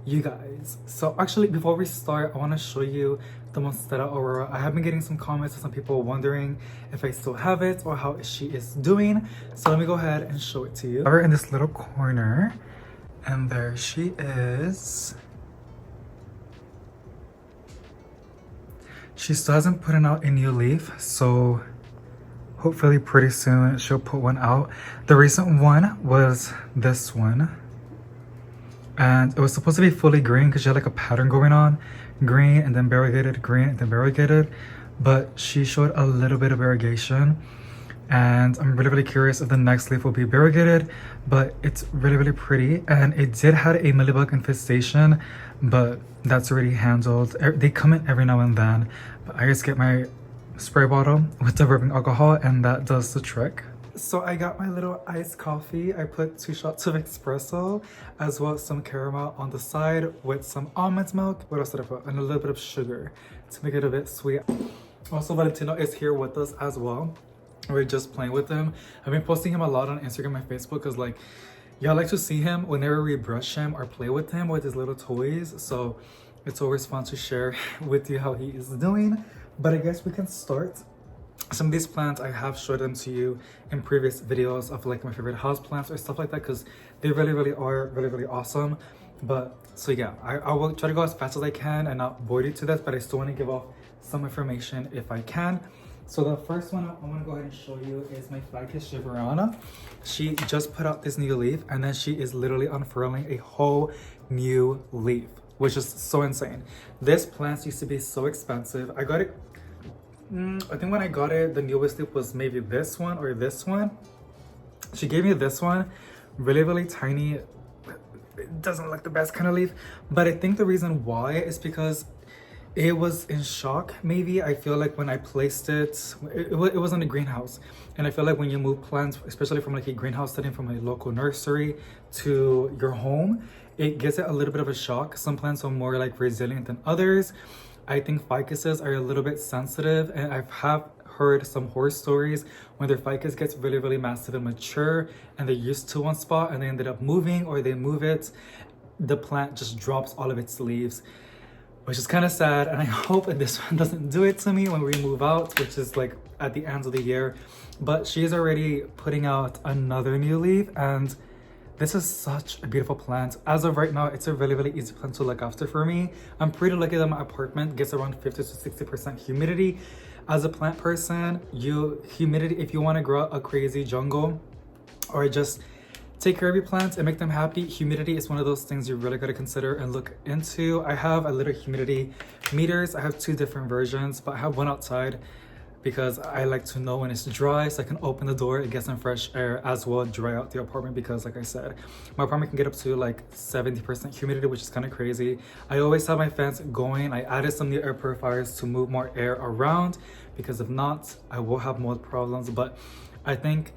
you guys. So actually, before we start, I want to show you the Monstera Aurora. I have been getting some comments of some people wondering if I still have it or how she is doing. So let me go ahead and show it to you. We're in this little corner, and there she is. She still hasn't put out a new leaf, so hopefully pretty soon she'll put one out. The recent one was this one. And it was supposed to be fully green because she had like a pattern going on. Green and then variegated, green and then variegated. But she showed a little bit of variegation. And I'm really curious if the next leaf will be variegated. But it's really pretty. And it did have a mealybug infestation, but that's already handled. They come in every now and then. But I just get my spray bottle with the rubbing alcohol and that does the trick. So I got my little iced coffee. I put 2 shots of espresso as well as some caramel on the side with some almond milk. What else did I put? And a little bit of sugar to make it a bit sweet. Also, Valentino is here with us as well. We're just playing with him. I've been posting him a lot on Instagram and Facebook because like, yeah, I like to see him whenever we brush him or play with him with his little toys. So it's always fun to share with you how he is doing. But I guess we can start. Some of these plants I have showed them to you in previous videos of like my favorite house plants or stuff like that because they really are really awesome. But so yeah, I will try to go as fast as I can and not bore you to death, but I still want to give off some information if I can. So the first one I want to go ahead and show you is my Ficus shiverana. She just put out this new leaf and then she is literally unfurling a whole new leaf, which is so insane. This plant used to be so expensive. I got it I think when I got it, the newest leaf was maybe this one or this one. She gave me this one, really tiny. It doesn't look the best kind of leaf, but I think the reason why is because it was in shock. Maybe I feel like when I placed it was in a greenhouse, and I feel like when you move plants, especially from like a greenhouse setting from a local nursery to your home, it gives it a little bit of a shock. Some plants are more like resilient than others. I think ficuses are a little bit sensitive, and I have heard some horror stories when their ficus gets really massive and mature and they're used to one spot and they ended up moving or they move it, the plant just drops all of its leaves, which is kind of sad. And I hope that this one doesn't do it to me when we move out, which is like at the end of the year. But she is already putting out another new leaf, and this is such a beautiful plant. As of right now, it's a really easy plant to look after for me. I'm pretty lucky that my apartment gets around 50 to 60% humidity. As a plant person, humidity, if you want to grow a crazy jungle or just take care of your plants and make them happy, humidity is one of those things you really got to consider and look into. I have a little humidity meters. I have 2 different versions, but I have one outside because I like to know when it's dry so I can open the door and get some fresh air as well, dry out the apartment, because like I said, my apartment can get up to like 70% humidity, which is kind of crazy. I always have my fans going. I added some new air purifiers to move more air around because if not, I will have mold problems. But I think,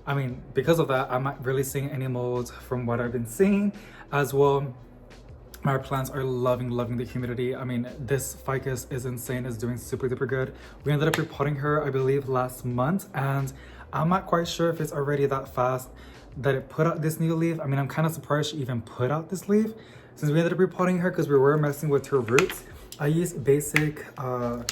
I mean, because of that, I'm not really seeing any mold from what I've been seeing as well. My plants are loving the humidity. I mean, this ficus is insane. It's doing super duper good. We ended up repotting her, I believe, last month, and I'm not quite sure if it's already that fast that it put out this new leaf. I mean, I'm kind of surprised she even put out this leaf since we ended up repotting her because we were messing with her roots. I use basic, I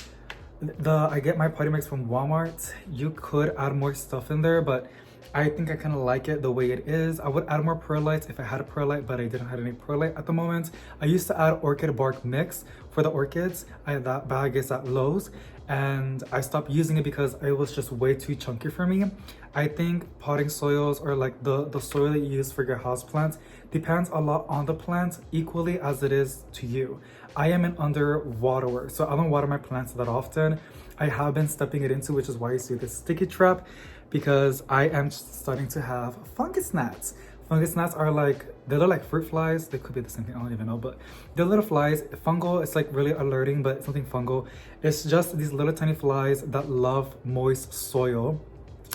get my potting mix from Walmart. You could add more stuff in there, but I think I kind of like it the way it is. I would add more perlite if I had a perlite, but I didn't have any perlite at the moment. I used to add orchid bark mix for the orchids. That bag is at Lowe's, and I stopped using it because it was just way too chunky for me. I think potting soils, or like the soil that you use for your houseplants, depends a lot on the plant equally as it is to you. I am an underwaterer, so I don't water my plants that often. I have been stepping it into, which is why you see this sticky trap, because I am starting to have fungus gnats. Fungus gnats are like, they look like fruit flies. They could be the same thing, I don't even know, but they're little flies. Fungal, it's like really alerting, but it's something fungal. It's just these little tiny flies that love moist soil.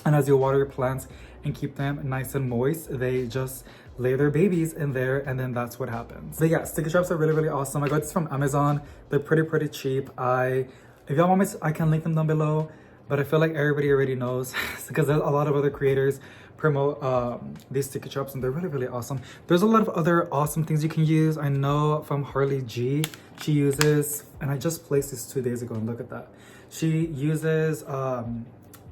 And as you water your plants and keep them nice and moist, they just lay their babies in there, and then that's what happens. But yeah, sticky traps are really awesome. I got this from Amazon. They're pretty cheap. If y'all want me to, I can link them down below, but I feel like everybody already knows because there's a lot of other creators promote these sticky traps, and they're really, really awesome. There's a lot of other awesome things you can use. I know from Harley G, she uses, and I just placed this 2 days ago, and look at that. She uses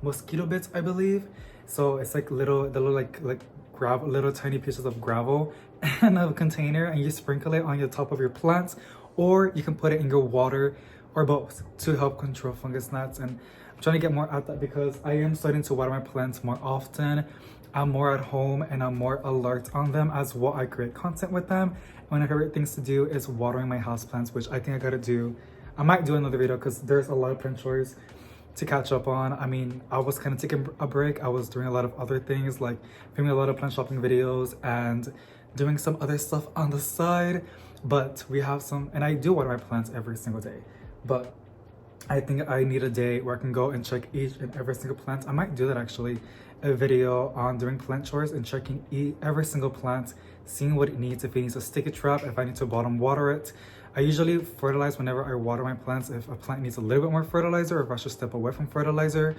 mosquito bits, I believe. So it's like little, the little like gravel, little tiny pieces of gravel in a container, and you sprinkle it on the top of your plants, or you can put it in your water, or both, to help control fungus gnats. And I'm trying to get more at that because I am starting to water my plants more often. I'm more at home and I'm more alert on them as well. I create content with them. And one of my favorite things to do is watering my houseplants, which I think I gotta do. I might do another video because there's a lot of plant chores to catch up on. I mean, I was kind of taking a break. I was doing a lot of other things, like filming a lot of plant shopping videos and doing some other stuff on the side. But we have some, and I do water my plants every single day. But I think I need a day where I can go and check each and every single plant. I might do that actually, a video on doing plant chores and checking every single plant, seeing what it needs, if it needs a sticky trap, if I need to bottom water it. I usually fertilize whenever I water my plants if a plant needs a little bit more fertilizer, or if I should step away from fertilizer,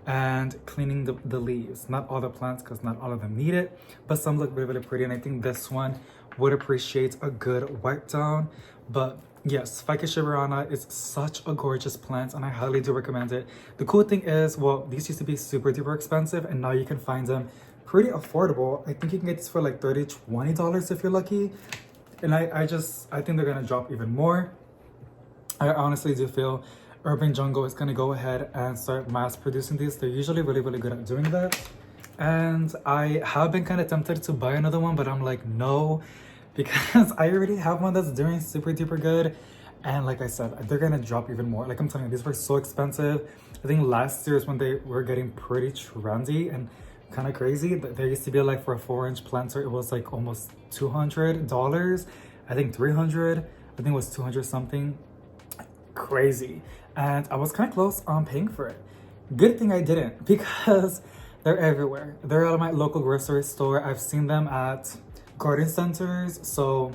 and cleaning the leaves. Not all the plants, because not all of them need it, but some look really, really pretty, and I think this one would appreciate a good wipe down. But yes, Ficus shiverana is such a gorgeous plant, and I highly do recommend it. The cool thing is, well, these used to be super duper expensive, and now you can find them pretty affordable. I think you can get this for like $30-$20 if you're lucky. And I think they're gonna drop even more. I honestly do feel Urban Jungle is gonna go ahead and start mass producing these. They're usually really, really good at doing that. And I have been kind of tempted to buy another one, but I'm like, no, because I already have one that's doing super duper good. And like I said, they're gonna drop even more. Like I'm telling you, these were so expensive. I think last year is when they were getting pretty trendy and kind of crazy. There used to be like, for a 4-inch planter, it was like almost $200. I think 300. I think it was 200 something. Crazy. And I was kind of close on paying for it. Good thing I didn't, because they're everywhere. They're at my local grocery store. I've seen them at garden centers. So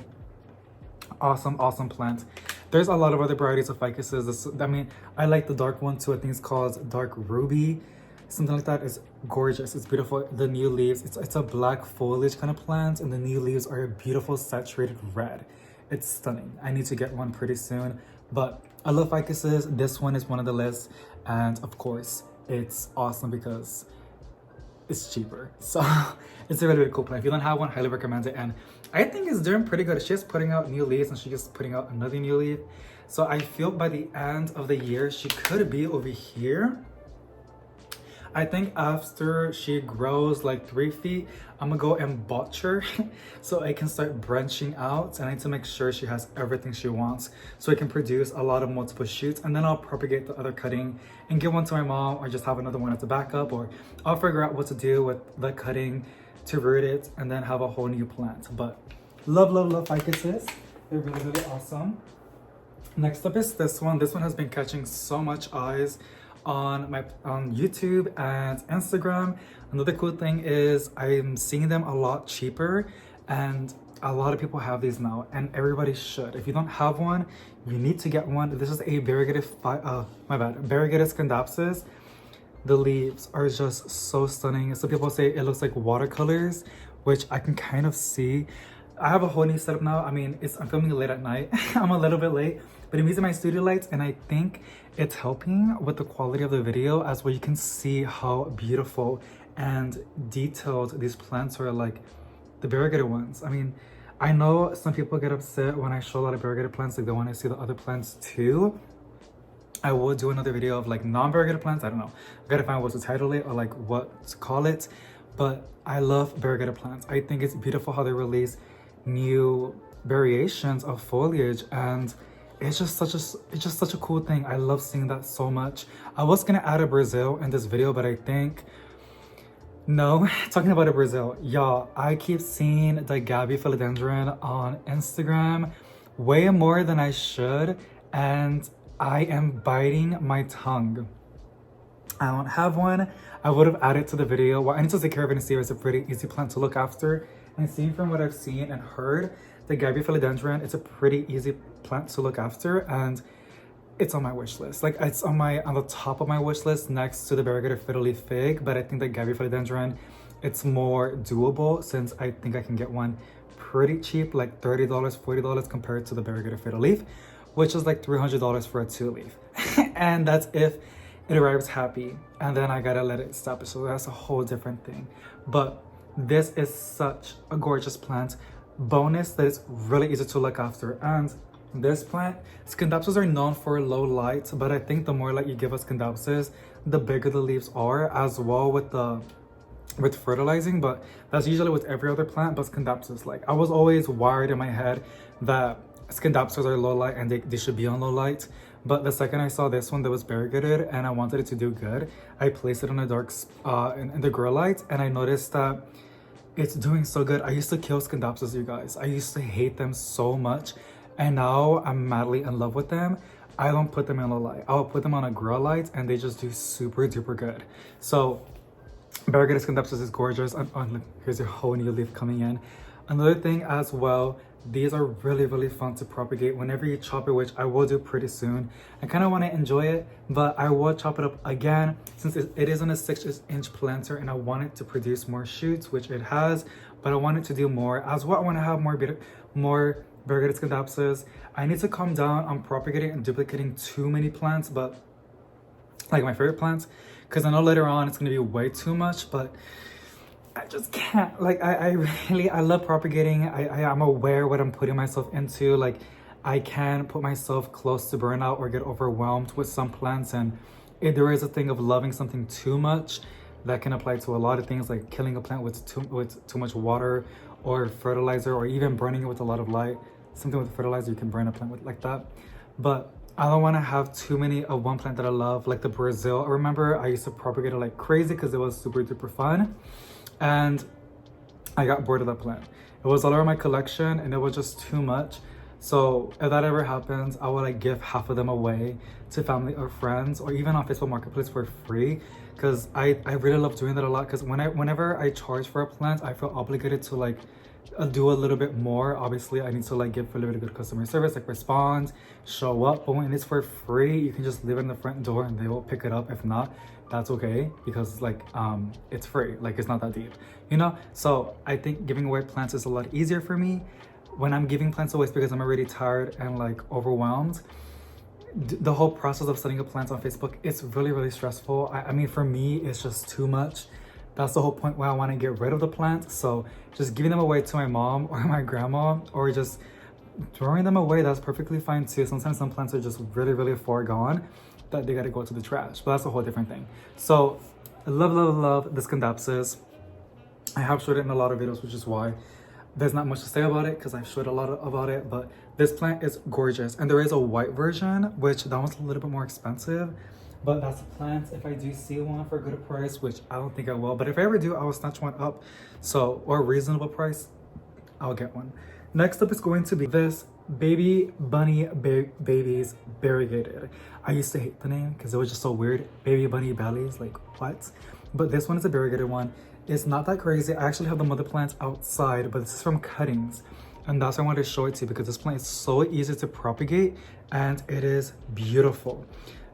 awesome, awesome plant. There's a lot of other varieties of ficuses. I mean, I like the dark one too. I think it's called Dark Ruby. Something like that. Is gorgeous. It's beautiful. The new leaves, it's a black foliage kind of plant, and the new leaves are a beautiful saturated red. It's stunning. I need to get one pretty soon. But I love ficuses. This one is one of the list, and of course it's awesome because it's cheaper. So it's a really, really cool plant. If you don't have one, highly recommend it. And I think it's doing pretty good. She's putting out new leaves, and she's just putting out another new leaf. So I feel by the end of the year she could be over here. I think after she grows like 3 feet, I'm gonna go and botch her so I can start branching out, and I need to make sure she has everything she wants so I can produce a lot of multiple shoots, and then I'll propagate the other cutting and give one to my mom, or just have another one as a backup, or I'll figure out what to do with the cutting to root it and then have a whole new plant. But love, love, love ficuses. They're really, really awesome. Next up is this one. This one has been catching so much eyes on YouTube and Instagram. Another cool thing is I'm seeing them a lot cheaper, and a lot of people have these now, and everybody should. If you don't have one, you need to get one. This is a variegated variegated scandapsis. The leaves are just so stunning. So people say it looks like watercolors, which I can kind of see. I have a whole new setup now. I mean, I'm filming late at night. I'm a little bit late, but I'm using my studio lights, and I think it's helping with the quality of the video, as well you can see how beautiful and detailed these plants are, like the variegated ones. I mean, I know some people get upset when I show a lot of variegated plants, like they want to see the other plants too. I will do another video of like non-variegated plants. I don't know. I gotta find what to title it, or like what to call it. But I love variegated plants. I think it's beautiful how they release new variations of foliage, and it's just such a cool thing. I love seeing that so much. I was gonna add a Brazil in this video, but I think no. Talking about a Brazil, y'all, I keep seeing the Gabby philodendron on Instagram way more than I should, and I am biting my tongue. I don't have one. I would have added to the video. Well, I need to take care of it and see if it's a pretty easy plant to look after. And seeing from what I've seen and heard, the Gabby philodendron, it's a pretty easy plant to look after, and it's on my wish list. Like, it's on the top of my wish list next to the variegated fiddle leaf fig. But I think the Gabby philodendron it's more doable since I think I can get one pretty cheap, like $30, $40 compared to the Variegated Fatal Leaf, which is like $300 for a 2-leaf. And that's if it arrives happy, and then I gotta let it stop, so that's a whole different thing. But this is such a gorgeous plant. Bonus that it's really easy to look after. And this plant, Scindapsus are known for low light, but I think the more light you give us Scindapsus, the bigger the leaves are, as well with fertilizing. But that's usually with every other plant but Scindapsus. Like, I was always wired in my head that Scindapsus are low light and they should be on low light. But the second I saw this one that was variegated and I wanted it to do good, I placed it on a dark in the grow light, and I noticed that it's doing so good. I used to kill Scindapsus, you guys. I used to hate them so much, and now I'm madly in love with them. I don't put them in low light. I'll put them on a grow light and they just do super duper good. So variegated Scindapsus is gorgeous. Look, here's your whole new leaf coming in. Another thing as well, these are really fun to propagate whenever you chop it, which I will do pretty soon. I kind of want to enjoy it, but I will chop it up again since it is on a 6-inch planter, and I want it to produce more shoots, which it has, but I want it to do more. As well, I want to have more variegated Scindapsus. I need to calm down on propagating and duplicating too many plants, but like my favorite plants, because I know later on it's going to be way too much, but I just can't. Like, I love propagating. I'm aware what I'm putting myself into. Like, I can put myself close to burnout or get overwhelmed with some plants, and if there is a thing of loving something too much, that can apply to a lot of things, like killing a plant with too much water or fertilizer, or even burning it with a lot of light. Something with fertilizer you can burn a plant with like that. But I don't want to have too many of one plant that I love, like the Brazil. I remember I used to propagate it like crazy because it was super duper fun, and I got bored of that plant. It was all over my collection and it was just too much. So if that ever happens, I would like give half of them away to family or friends, or even on Facebook Marketplace for free, because I really love doing that a lot. Because whenever I charge for a plant, I feel obligated to like do a little bit more. Obviously I need to like give a little bit of good customer service, like respond, show up. But when it's for free, you can just leave it in the front door and they will pick it up. If not, that's okay, because like it's free, like it's not that deep, you know. So I think giving away plants is a lot easier for me when I'm giving plants away, because I'm already tired and like overwhelmed. The whole process of setting up plants on Facebook, it's really stressful. I mean, for me, it's just too much. That's the whole point where I want to get rid of the plants. So just giving them away to my mom or my grandma, or just throwing them away, that's perfectly fine too. Sometimes some plants are just really far gone that they gotta go to the trash, but that's a whole different thing. So I love the Scindapsus. I have showed it in a lot of videos, which is why there's not much to say about it, because I've showed a lot about it. But this plant is gorgeous, and there is a white version, which that one's a little bit more expensive, but that's a plant. If I do see one for a good price, which I don't think I will, but if I ever do, I will snatch one up. So, or a reasonable price, I'll get one. Next up is going to be this Baby Bunny Babies Variegated. I used to hate the name because it was just so weird. Baby Bunny Bellies, like what? But this one is a variegated one. It's not that crazy. I actually have the mother plants outside, but this is from cuttings. And that's why I wanted to show it to you, because this plant is so easy to propagate and it is beautiful.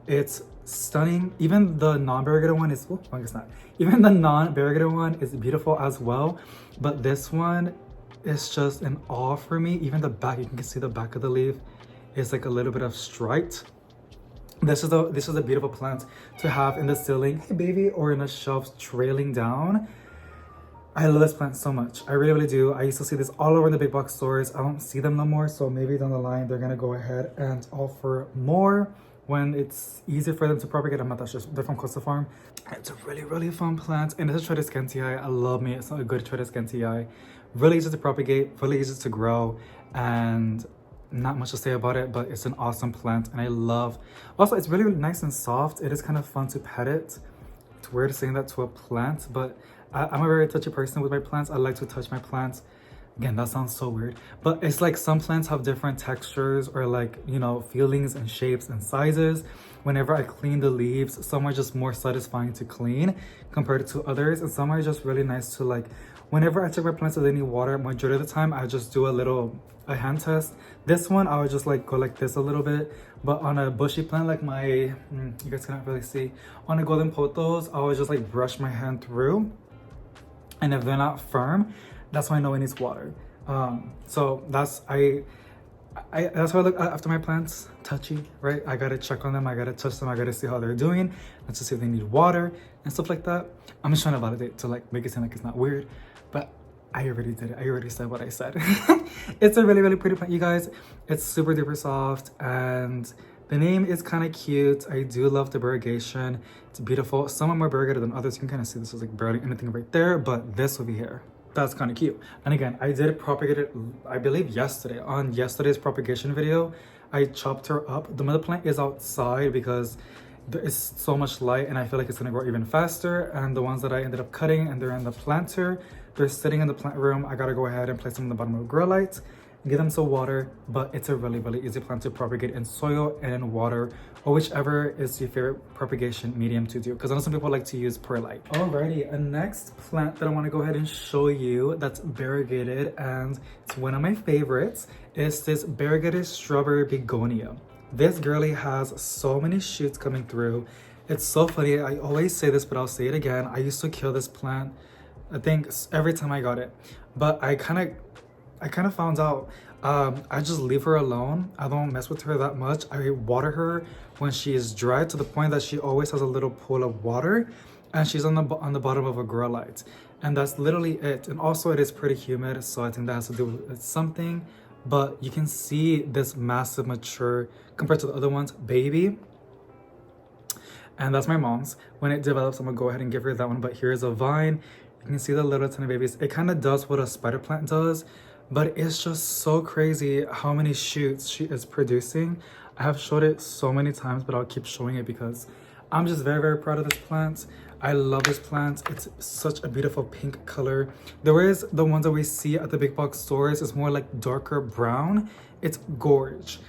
It's stunning. Even the non-variegated one is, oh, I guess not. Even the non-variegated one is beautiful as well. But this one is just an awe for me. Even the back, you can see the back of the leaf is like a little bit of striped. This is a beautiful plant to have in the ceiling, hey baby, or in a shelf trailing down. I love this plant so much. I really do. I used to see this all over the big box stores. I don't see them no more, so maybe down the line they're gonna go ahead and offer more when it's easier for them to propagate. I'm not that sure. They're from Costa Farm. It's a really fun plant, and it's a Tradescantii. I love me. It's not a good Tradescantii. Really easy to propagate, really easy to grow, and not much to say about it, but it's an awesome plant, and I love. Also, it's really nice and soft. It is kind of fun to pet it. It's weird saying that to a plant, but I'm a very touchy person with my plants. I like to touch my plants. Again, that sounds so weird, but it's like some plants have different textures, or like, you know, feelings and shapes and sizes. Whenever I clean the leaves, some are just more satisfying to clean compared to others, and some are just really nice to like. Whenever I check my plants if they need water, majority of the time I just do a hand test. This one I would just like go like this a little bit, but on a bushy plant like my you guys cannot really see, on a golden pothos, I would just like brush my hand through And if they're not firm, that's when I know it needs water. So that's that's why I look after my plants. Touchy, right? I gotta check on them, I gotta touch them, I gotta see how they're doing, and to see if they need water and stuff like that. I'm just trying to validate to like make it seem like it's not weird, but I already did it. I already said what I said. It's a really, really pretty plant, you guys. It's super duper soft, and the name is kind of cute. I do love the variegation. It's beautiful. Some are more variegated than others. You can kind of see this is like barely anything right there, but this over here, that's kind of cute. And again, I did propagate it, I believe yesterday, on yesterday's propagation video. I chopped her up. The mother plant is outside because there is so much light and I feel like it's gonna grow even faster. And the ones that I ended up cutting and they're in the planter, they're sitting in the plant room. I gotta go ahead and place them in the bottom of a grow light, give them some water, but it's a really, really easy plant to propagate in soil and in water, or whichever is your favorite propagation medium to do, because I know some people like to use perlite. Alrighty, a next plant that I want to go ahead and show you that's variegated, and it's one of my favorites, is this variegated strawberry begonia. This girly has so many shoots coming through. It's so funny, I always say this, but I'll say it again. I used to kill this plant, I think every time I got it, but I kind of found out I just leave her alone. I don't mess with her that much. I water her when she is dry to the point that she always has a little pool of water, and she's on the bottom of a grow light, and that's literally it. And also it is pretty humid, so I think that has to do with something. But you can see this massive mature compared to the other ones baby, and that's my mom's. When it develops, I'm gonna go ahead and give her that one. But here's a vine. You can see the little tiny babies. It kind of does what a spider plant does, but it's just so crazy how many shoots she is producing. I have showed it so many times, but I'll keep showing it because I'm just very, very proud of this plant. I love this plant. It's such a beautiful pink color. Whereas the ones that we see at the big box stores is more like darker brown. It's gorge.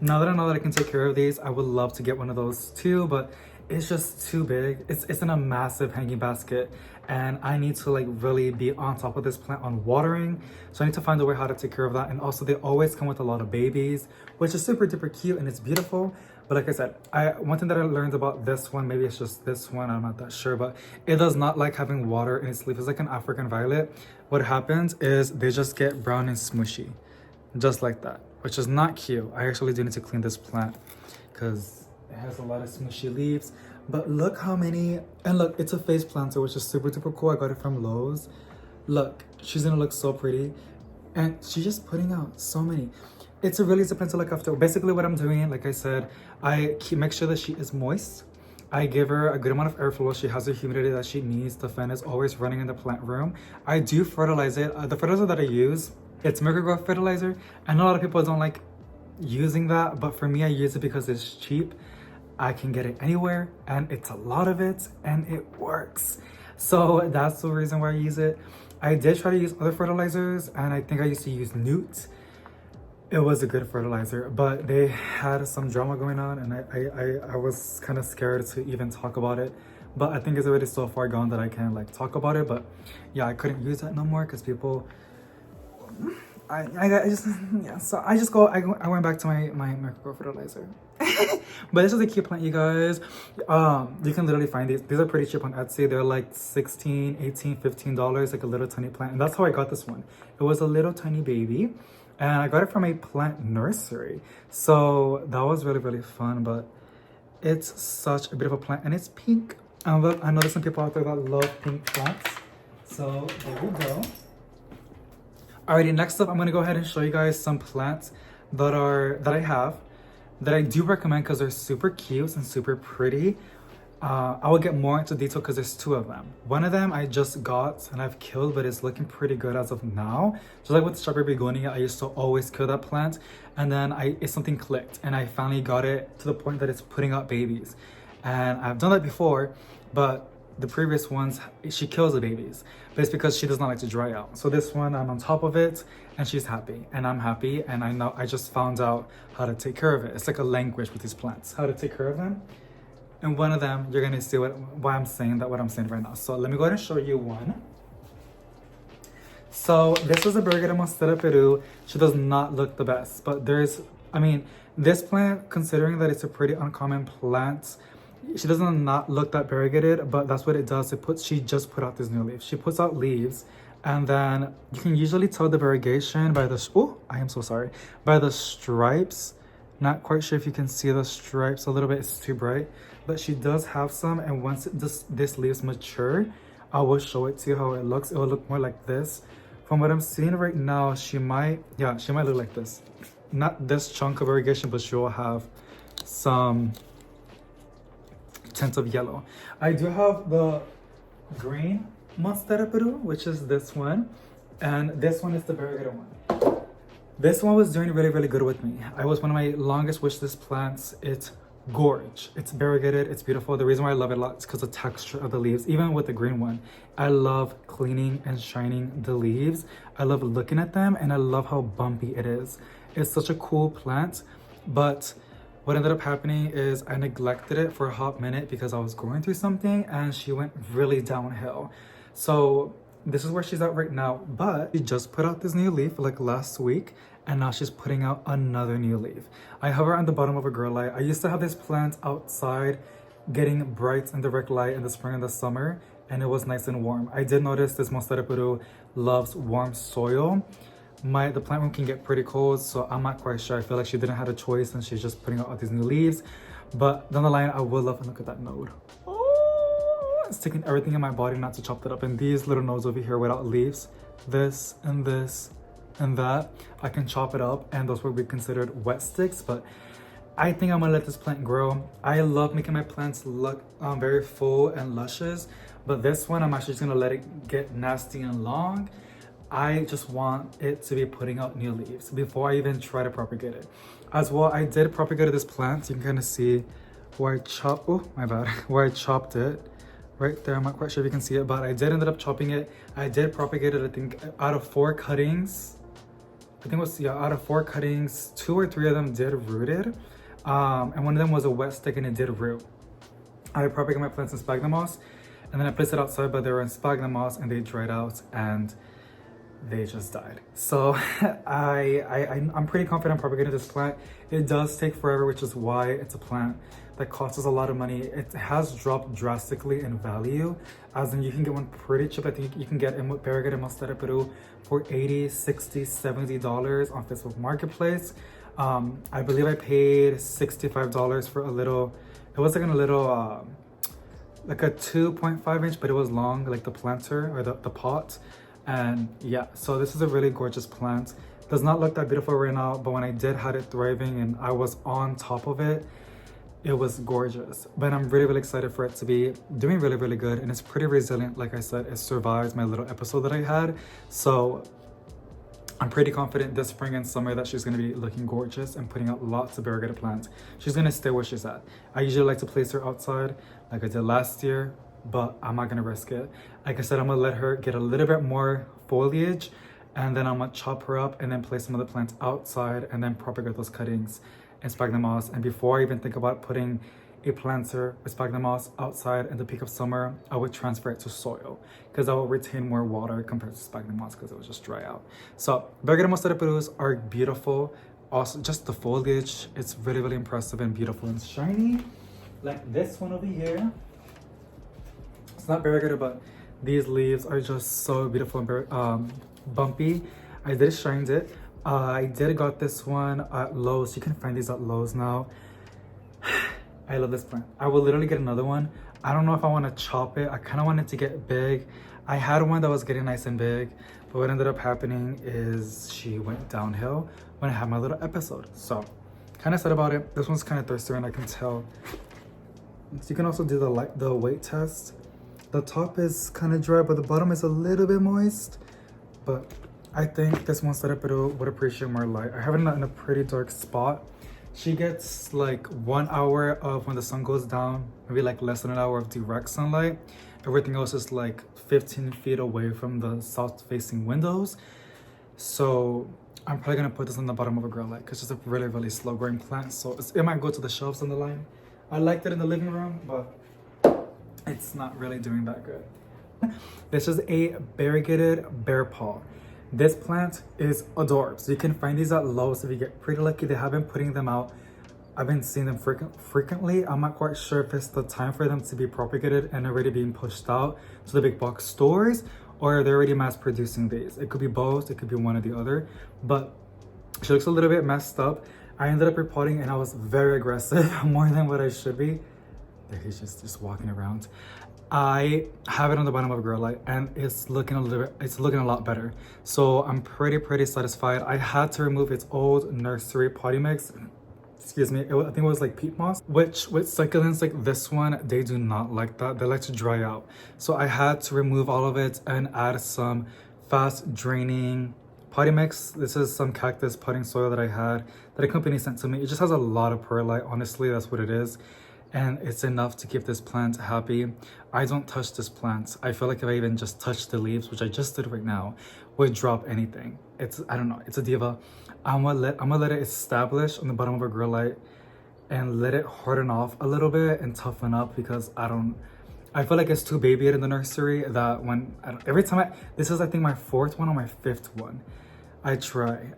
Now that I know that I can take care of these, I would love to get one of those too, but it's just too big. It's in a massive hanging basket, and I need to like really be on top of this plant on watering. So I need to find a way how to take care of that. And also they always come with a lot of babies, which is super duper cute and it's beautiful. But like I said, one thing that I learned about this one, maybe it's just this one, I'm not that sure, but it does not like having water in its leaf. It's like an African violet. What happens is they just get brown and smushy, just like that, which is not cute. I actually do need to clean this plant because it has a lot of smushy leaves. But look how many, and look, it's a face planter, which is super duper cool. I got it from Lowe's. Look, she's gonna look so pretty, and she's just putting out so many. It's a really easy plant to look after. Basically what I'm doing, like I said, I make sure that she is moist. I give her a good amount of airflow. She has the humidity that she needs. The fan is always running in the plant room. I do fertilize it. The fertilizer that I use, it's Miracle-Gro fertilizer. I know a lot of people don't like using that, but for me, I use it because it's cheap. I can get it anywhere, and it's a lot of it, and it works. So that's the reason why I use it. I did try to use other fertilizers, and I think I used to use Newt. It was a good fertilizer, but they had some drama going on, and I was kind of scared to even talk about it. But I think it's already so far gone that I can like talk about it. But yeah, I couldn't use that no more because people, I just, yeah. So I went back to my Miracle-Gro fertilizer. But this is a cute plant, you guys. You can literally find these. These are pretty cheap on Etsy. They're like $16, $18, $15, like a little tiny plant. And that's how I got this one. It was a little tiny baby, and I got it from a plant nursery. So that was really, really fun. But it's such a beautiful plant, and it's pink. And look, I know there's some people out there that love pink plants. So there we go. Alrighty, next up, I'm gonna go ahead and show you guys some plants that I have that I do recommend because they're super cute and super pretty. I will get more into detail because there's two of them. One of them I just got and I've killed, but it's looking pretty good as of now. Just like with the strawberry begonia, I used to always kill that plant, and then something clicked and I finally got it to the point that it's putting out babies. And I've done that before, but the previous ones, she kills the babies, but it's because she does not like to dry out. So this one, I'm on top of it, and she's happy, and I'm happy, and I know I just found out how to take care of it. It's like a language with these plants, how to take care of them. And one of them, you're gonna see why I'm saying what I'm saying right now. So let me go ahead and show you one. So this is a Variegated Monstera Peru. She does not look the best, but this plant, considering that it's a pretty uncommon plant, she doesn't not look that variegated, but that's what it does. She just put out this new leaf. She puts out leaves, and then you can usually tell the variegation by the, oh, I am so sorry, by the stripes. Not quite sure if you can see the stripes a little bit, it's too bright, but she does have some. And once this leaves mature, I will show it to you how it looks. It will look more like this. From what I'm seeing right now, she might look like this. Not this chunk of variegation, but she will have some tint of yellow. I do have the green Monstera Peru, which is this one, and this one is the variegated one. This one was doing really good with me. I was one of my longest wishlist plants. It's gorge. It's variegated. It's beautiful. The reason why I love it a lot is because the texture of the leaves. Even with the green one, I love cleaning and shining the leaves. I love looking at them, and I love how bumpy it is. It's such a cool plant, but what ended up happening is I neglected it for a hot minute because I was going through something, and she went really downhill. So this is where she's at right now, but she just put out this new leaf like last week, and now she's putting out another new leaf. I have her on the bottom of a grow light. I used to have this plant outside getting bright and direct light in the spring and the summer, and it was nice and warm. I did notice this Monstera Peru loves warm soil. The plant room can get pretty cold, so I'm not quite sure. I feel like she didn't have a choice and she's just putting out all these new leaves. But down the line, I would love to look at that node. Oh, it's taking everything in my body not to chop that up. And these little nodes over here without leaves, this and that, I can chop it up, and those would be considered wet sticks. But I think I'm gonna let this plant grow. I love making my plants look very full and luscious, but this one, I'm actually just gonna let it get nasty and long. I just want it to be putting out new leaves before I even try to propagate it. As well, I did propagate this plant. You can kind of see where where I chopped it. Right there, I'm not quite sure if you can see it, but I did end up chopping it. I did propagate it, I think, out of 4 cuttings. I think it was, yeah, out of 4 cuttings, 2 or 3 of them did rooted. And one of them was a wet stick and it did root. I propagated my plants in sphagnum moss, and then I placed it outside, but they were in sphagnum moss and they dried out and they just died. So I'm pretty confident propagating this plant. It does take forever, which is why it's a plant that costs us a lot of money. It has dropped drastically in value, as in you can get one pretty cheap. I think you can get a variegated Monstera Peru for $80, $60, $70 on Facebook Marketplace. I believe I paid $65 for a little, it was like a little, like a 2.5 inch, but it was long, like the planter or the pot. And yeah, so this is a really gorgeous plant. Does not look that beautiful right now, but when I did had it thriving and I was on top of it, it was gorgeous. But I'm really excited for it to be doing really good, and it's pretty resilient. Like I said, it survives my little episode that I had. So I'm pretty confident this spring and summer that she's going to be looking gorgeous and putting out lots of variegated plants. She's going to stay where she's at. I usually like to place her outside like I did last year, but I'm not gonna risk it. Like I said, I'm gonna let her get a little bit more foliage, and then I'm gonna chop her up and then place some of the plants outside and then propagate those cuttings in sphagnum moss. And before I even think about putting a planter with sphagnum moss outside in the peak of summer, I would transfer it to soil because I will retain more water compared to sphagnum moss because it will just dry out. So variegated Monstera Perus are beautiful. Also, just the foliage, it's really impressive and beautiful and shiny. Like this one over here. It's not variegated, but these leaves are just so beautiful and bumpy. I did shine it. I did got this one at Lowe's. You can find these at Lowe's now. I love this plant. I will literally get another one. I don't know if I want to chop it. I kind of want it to get big. I had one that was getting nice and big, but what ended up happening is she went downhill when I had my little episode. So kind of sad about it. This one's kind of thirstier, and I can tell. So you can also do the weight test. The top is kind of dry, but the bottom is a little bit moist. But I think this Monstera Peru would appreciate more light. I have it in a pretty dark spot. She gets like 1 hour of when the sun goes down, maybe like less than an hour of direct sunlight. Everything else is like 15 feet away from the south-facing windows. So I'm probably gonna put this on the bottom of a grow light because it's a really slow-growing plant. So it might go to the shelves on the line. I liked it in the living room, but it's not really doing that good. This is a variegated bear paw. This plant is adorable. So you can find these at Lowe's if you get pretty lucky. They have been putting them out I've been seeing them frequently. I'm not quite sure if it's the time for them to be propagated and already being pushed out to the big box stores, or they're already mass producing these. It could be both, it could be one or the other, but she looks a little bit messed up. I ended up repotting and I was very aggressive, more than what I should be. There he's just walking around. I have it on the bottom of a grow light and it's looking a lot better. So I'm pretty satisfied. I had to remove its old nursery potty mix. Excuse me, I think it was like peat moss, which with succulents like this one, they do not like that. They like to dry out. So I had to remove all of it and add some fast draining potty mix. This is some cactus potting soil that I had that a company sent to me. It just has a lot of perlite, honestly, that's what it is. And it's enough to keep this plant happy. I don't touch this plant. I feel like if I even just touch the leaves, which I just did right now, would drop anything. I don't know, it's a diva. I'm gonna let it establish on the bottom of a grow light and let it harden off a little bit and toughen up, because I feel like it's too babyish in the nursery that every time this is I think my 4th one or my 5th one. I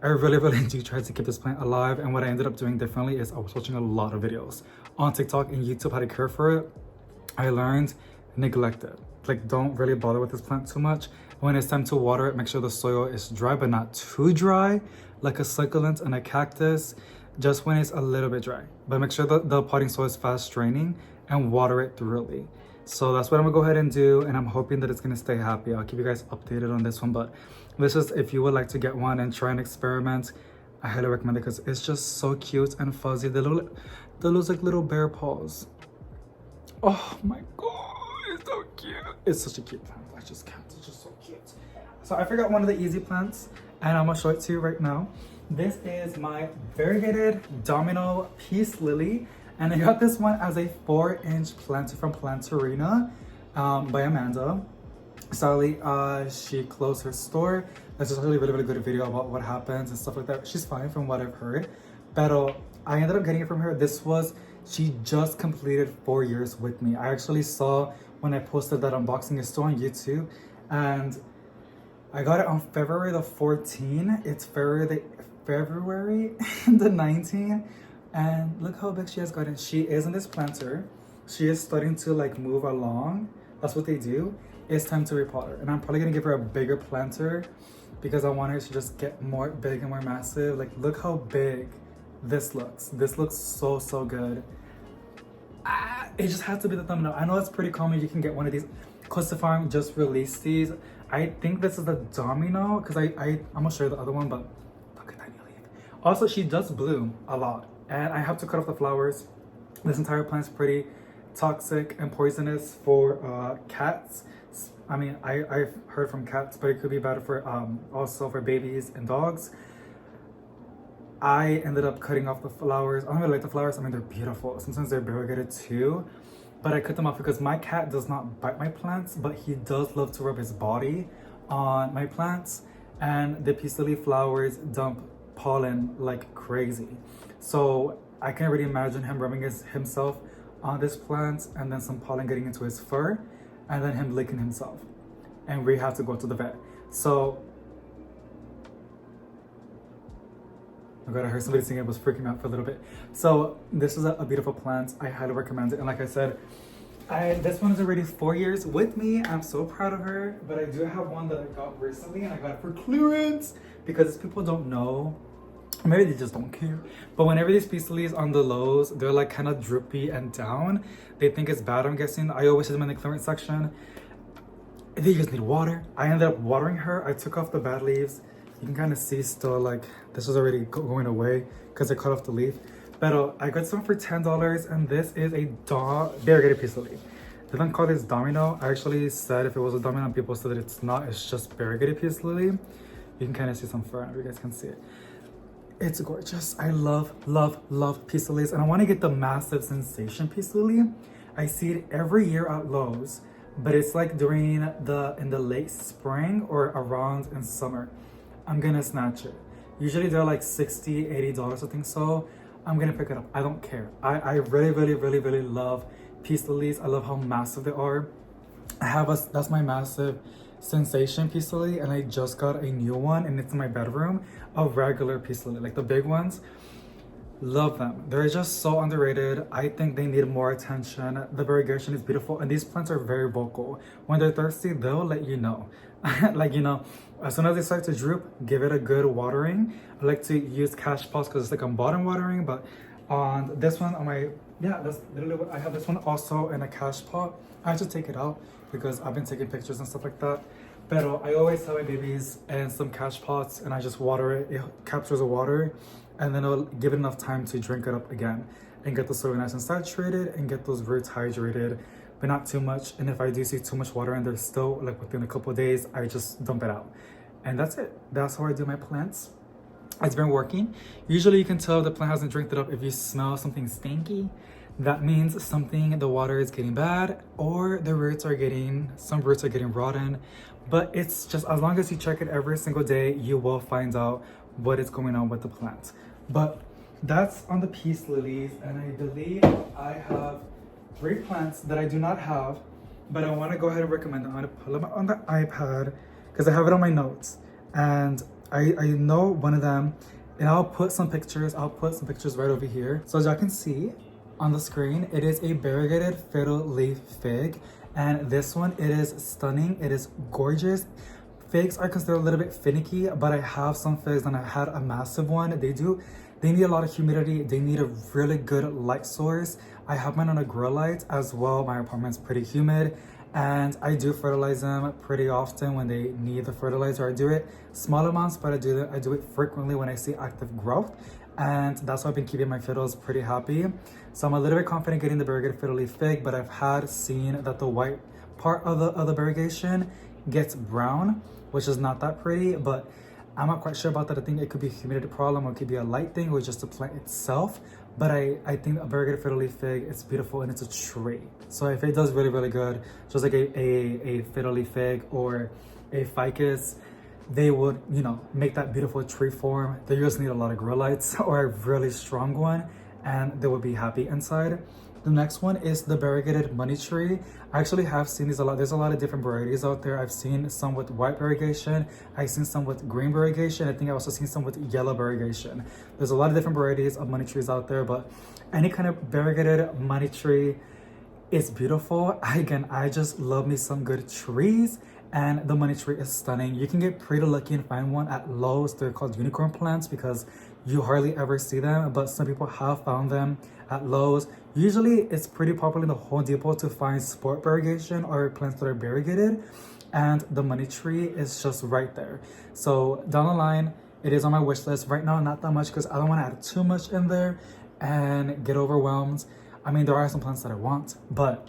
really do try to keep this plant alive. And what I ended up doing differently is I was watching a lot of videos on TikTok and YouTube how to care for it. I learned neglect it. Like, don't really bother with this plant too much. When it's time to water it, make sure the soil is dry but not too dry, like a succulent and a cactus, just when it's a little bit dry. But make sure that the potting soil is fast draining and water it thoroughly. So that's what I'm gonna go ahead and do, and I'm hoping that it's gonna stay happy. I'll keep you guys updated on this one, but this is, if you would like to get one and try and experiment, I highly recommend it because it's just so cute and fuzzy. They look like little bear paws. Oh my god, it's so cute. It's such a cute plant. I just can't. It's just so cute. So I forgot one of the easy plants, and I'm gonna show it to you right now. This is my variegated domino peace lily, and I got this one as a 4-inch planter from Planterina by Amanda. Sadly, she closed her store. That's just a really good video about what happens and stuff like that. She's fine from what I've heard. But I ended up getting it from her. She just completed 4 years with me. I actually saw when I posted that unboxing store on YouTube, and I got it on February the 14th. It's February the 19th. And look how big she has gotten. She is in this planter. She is starting to like move along. That's what they do. It's time to repot her. And I'm probably gonna give her a bigger planter because I want her to just get more big and more massive. Like, look how big this looks. This looks so good. It just has to be the thumbnail. I know it's pretty common. You can get one of these. Costa Farm just released these. I think this is the domino, because I'm gonna show you the other one, but look at that new leaf. Also, she does bloom a lot, and I have to cut off the flowers. This entire plant's pretty toxic and poisonous for cats. I mean, I've heard from cats, but it could be bad for also for babies and dogs. I ended up cutting off the flowers. I don't really like the flowers. I mean, they're beautiful. Sometimes they're variegated too, but I cut them off because my cat does not bite my plants, but he does love to rub his body on my plants, and the peace lily flowers dump pollen like crazy. So I can already imagine him rubbing himself on this plant and then some pollen getting into his fur and then him licking himself. And we have to go to the vet. So, oh god, I heard somebody singing. It was freaking me out for a little bit. So this is a beautiful plant. I highly recommend it. And like I said, this one is already 4 years with me. I'm so proud of her. But I do have one that I got recently, and I got it for clearance because people don't know. Maybe they just don't care. But whenever these peace lilies on the lows, they're like kind of droopy and down. They think it's bad, I'm guessing. I always see them in the clearance section. They just need water. I ended up watering her. I took off the bad leaves. You can kind of see still like this is already going away because I cut off the leaf. But I got this one for $10, and this is a variegated peace lily. They don't call this domino. I actually said if it was a domino, and people said that it's not. It's just variegated peace lily. You can kind of see some fur. I don't know if you guys can see it. It's gorgeous. I love peace lilies, and I want to get the massive sensation peace lily. I see it every year at Lowe's, but it's like during in the late spring or around in summer. I'm gonna snatch it. Usually they're like $60, $80, I think so. I'm gonna pick it up. I don't care. I really love peace lilies. I love how massive they are. That's my massive sensation peace lily, and I just got a new one, and it's in my bedroom, a regular peace lily, like the big ones. Love them. They're just so underrated. I think they need more attention. The variegation is beautiful, and these plants are very vocal. When they're thirsty, they'll let you know. Like, you know, as soon as they start to droop, give it a good watering. I like to use cash pots because it's like I'm bottom watering, but on this one, on my, yeah, that's literally what I have. This one also in a cash pot. I have to take it out because I've been taking pictures and stuff like that. But I always have my babies in some cash pots and I just water it. It captures the water and then it'll give it enough time to drink it up again and get the soil nice and saturated and get those roots hydrated, but not too much. And if I do see too much water and they're still like within a couple of days, I just dump it out. And that's it. That's how I do my plants. It's been working. Usually you can tell the plant hasn't drinked it up if you smell something stinky. That means something, the water is getting bad or the roots are getting, some roots are getting rotten. But it's just, as long as you check it every single day, you will find out what is going on with the plant. But that's on the peace lilies. And I believe I have 3 plants that I do not have, but I want to go ahead and recommend them. I'm going to pull them on the iPad because I have it on my notes. And I know one of them, and I'll put some pictures right over here. So as y'all can see on the screen, it is a variegated fiddle leaf fig. And this one, it is stunning. It is gorgeous. Figs are considered a little bit finicky, but I have some figs and I had a massive one. They need a lot of humidity. They need a really good light source. I have mine on a grow light as well. My apartment's pretty humid and I do fertilize them pretty often when they need the fertilizer. I do it small amounts, but I do it frequently when I see active growth. And that's why I've been keeping my fiddles pretty happy. So I'm a little bit confident getting the variegated fiddle leaf fig, but I've seen that the white part of the variegation gets brown, which is not that pretty, but I'm not quite sure about that. I think it could be a humidity problem or it could be a light thing or just the plant itself. But I think a variegated fiddle leaf fig, it's beautiful and it's a tree. So if it does really, really good, just like a fiddle leaf fig or a ficus, they would, you know, make that beautiful tree form. They just need a lot of grow lights or a really strong one and they would be happy inside. The next one is the variegated money tree. I actually have seen these a lot. There's a lot of different varieties out there. I've seen some with white variegation. I've seen some with green variegation. I think I've also seen some with yellow variegation. There's a lot of different varieties of money trees out there, but any kind of variegated money tree is beautiful. Again, I just love me some good trees. And the money tree is stunning. You can get pretty lucky and find one at Lowe's. They're called unicorn plants because you hardly ever see them, but some people have found them at Lowe's. Usually it's pretty popular in the Home Depot to find sport variegation or plants that are variegated, and the money tree is just right there. So down the line, it is on my wish list. Right now, not that much because I don't want to add too much in there and get overwhelmed. I mean, there are some plants that I want, but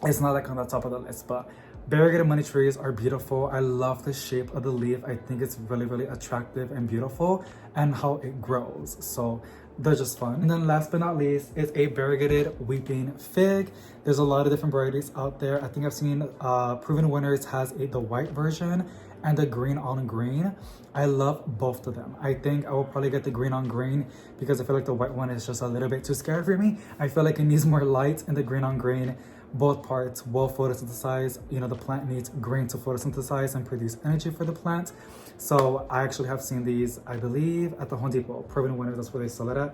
it's not like on the top of the list. But variegated money trees are beautiful. I love the shape of the leaf. I think it's really, really attractive and beautiful and how it grows. So they're just fun. And then last but not least is a variegated weeping fig. There's a lot of different varieties out there. I think I've seen Proven Winners has the white version and the green on green. I love both of them. I think I will probably get the green on green because I feel like the white one is just a little bit too scary for me. I feel like it needs more light, and the green on green, both parts will photosynthesize. You know, the plant needs green to photosynthesize and produce energy for the plant. So I actually have seen these, I believe, at the Home Depot. Proven Winners, that's where they sell it at.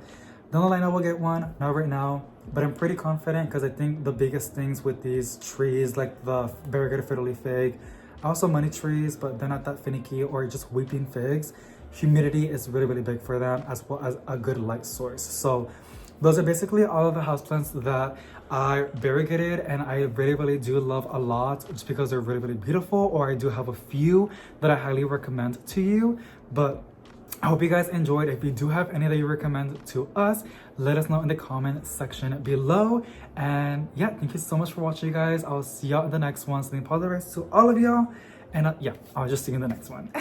Down the line, I will get one, not right now, but I'm pretty confident because I think the biggest things with these trees, like the variegated fiddle leaf fig, also money trees, but they're not that finicky, or just weeping figs, humidity is really, really big for them, as well as a good light source. So those are basically all of the houseplants that are variegated, and I really, really do love a lot just because they're really, really beautiful, or I do have a few that I highly recommend to you. But I hope you guys enjoyed. If you do have any that you recommend to us, let us know in the comment section below. And yeah, thank you so much for watching, you guys. I'll see y'all in the next one. So apologize to all of y'all. And yeah, I'll just see you in the next one.